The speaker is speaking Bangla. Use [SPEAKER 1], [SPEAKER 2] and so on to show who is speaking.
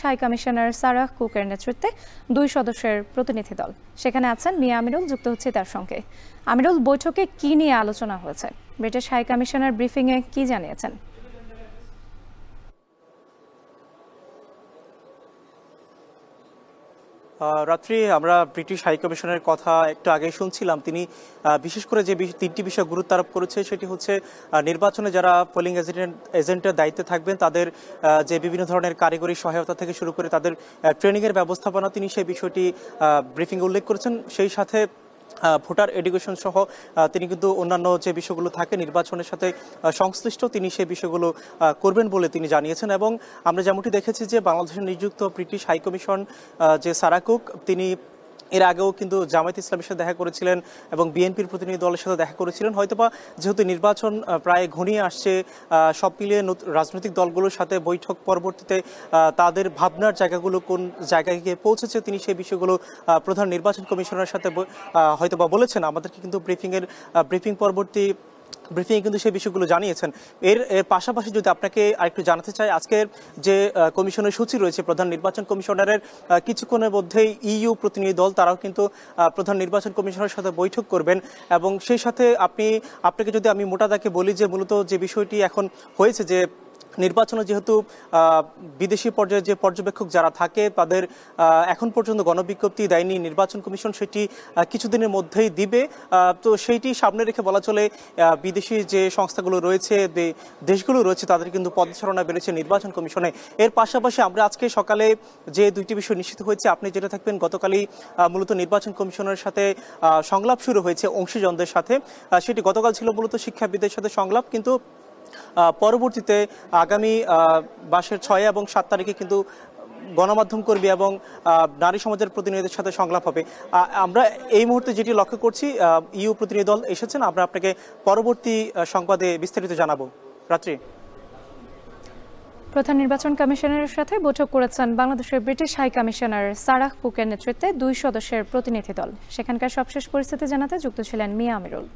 [SPEAKER 1] হাই কমিশনার সারাহ কুকের নেতৃত্বে 2 সদস্যের প্রতিনিধি দল। সেখানে আছেন মিয়া আমিরুল, যুক্ত হচ্ছে তার সঙ্গে। আমিরুল, বৈঠকে কি নিয়ে আলোচনা হয়েছে? ব্রিটিশ হাই কমিশনার ব্রিফিংয়ে কি জানিয়েছেন?
[SPEAKER 2] রাত্রি আমরা ব্রিটিশ হাই কমিশনের কথা একটু আগে শুনছিলাম। তিনি বিশেষ করে যে 3টি বিষয় গুরুত্ব আরোপ করেছে সেটি হচ্ছে নির্বাচনে যারা পোলিং এজেন্টের দায়িত্বে থাকবেন তাদের যে বিভিন্ন ধরনের কারিগরি সহায়তা থেকে শুরু করে তাদের ট্রেনিংয়ের ব্যবস্থাপনা, তিনি সেই বিষয়টি ব্রিফিংয়ে উল্লেখ করেছেন। সেই সাথে ভোটার এডুকেশন সহ তিনি কিন্তু অন্যান্য যে বিষয়গুলো থাকে নির্বাচনের সাথে সংশ্লিষ্ট, তিনি সেই বিষয়গুলো করবেন বলে তিনি জানিয়েছেন। এবং আমরা যেমনটি দেখেছি যে বাংলাদেশে নিযুক্ত ব্রিটিশ হাই কমিশন যে সারাহ কুক, তিনি এর আগেও কিন্তু জামায়াত ইসলামের সাথে দেখা করেছিলেন এবং বিএনপির প্রতিনিধি দলের সাথে দেখা করেছিলেন। হয়তোবা যেহেতু নির্বাচন প্রায় ঘনিয়ে আসছে, সব মিলিয়ে রাজনৈতিক দলগুলোর সাথে বৈঠক পরবর্তীতে তাদের ভাবনার জায়গাগুলো কোন জায়গায় গিয়ে পৌঁছেছে তিনি সেই বিষয়গুলো প্রধান নির্বাচন কমিশনারের সাথে হয়তোবা বলেছেন। আমাদেরকে কিন্তু ব্রিফিং পরবর্তী ব্রিফিংয়ে কিন্তু সেই বিষয়গুলো জানিয়েছেন। এর পাশাপাশি যদি আপনাকে আরেকটু জানাতে চাই, আজকের যে কমিশনের সূচি রয়েছে প্রধান নির্বাচন কমিশনারের, কিছুক্ষণের মধ্যেই ইইউ প্রতিনিধি দল তারাও কিন্তু প্রধান নির্বাচন কমিশনারের সাথে বৈঠক করবেন। এবং সেই সাথে আপনাকে যদি আমি মোটা দাগে বলি যে মূলত যে বিষয়টি এখন হয়েছে যে নির্বাচনে যেহেতু বিদেশি পর্যায়ে যে পর্যবেক্ষক যারা থাকে তাদের এখন পর্যন্ত গণবিজ্ঞপ্তি দেয়নি নির্বাচন কমিশন, সেটি কিছুদিনের মধ্যেই দিবে। তো সেইটি সামনে রেখে বলা চলে বিদেশি যে সংস্থাগুলো রয়েছে, দেশগুলো রয়েছে, তাদের কিন্তু পদচারণা বেড়েছে নির্বাচন কমিশনে। এর পাশাপাশি আমরা আজকে সকালে যে 2টি বিষয় নিশ্চিত হয়েছে, আপনি যেটা থাকবেন, গতকালই মূলত নির্বাচন কমিশনের সাথে সংলাপ শুরু হয়েছে অংশীজনদের সাথে। সেটি গতকাল ছিল মূলত শিক্ষাবিদদের সাথে সংলাপ, কিন্তু পরবর্তীতে আগামী মাসের 6 এবং 7 তারিখে কিন্তু গণমাধ্যম কর্মী এবং নারী সমাজের প্রতিনিধিদের সাথে সংলাপ হবে। আমরা এই মুহূর্তে যেটি লক্ষ্য করছি, ইউ প্রতিনিধি দল এসেছেন। আমরা আপনাকে পরবর্তী সংবাদে বিস্তারিত জানাবো। রাত্রি,
[SPEAKER 1] প্রধান নির্বাচন কমিশনারের সাথে বৈঠক করেছেন বাংলাদেশের ব্রিটিশ হাই কমিশনার সারাহ কুকের নেতৃত্বে 2 সদস্যের প্রতিনিধি দল। সেখানকার সবশেষ পরিস্থিতি জানাতে যুক্ত ছিলেন মিয়া আমিরুল।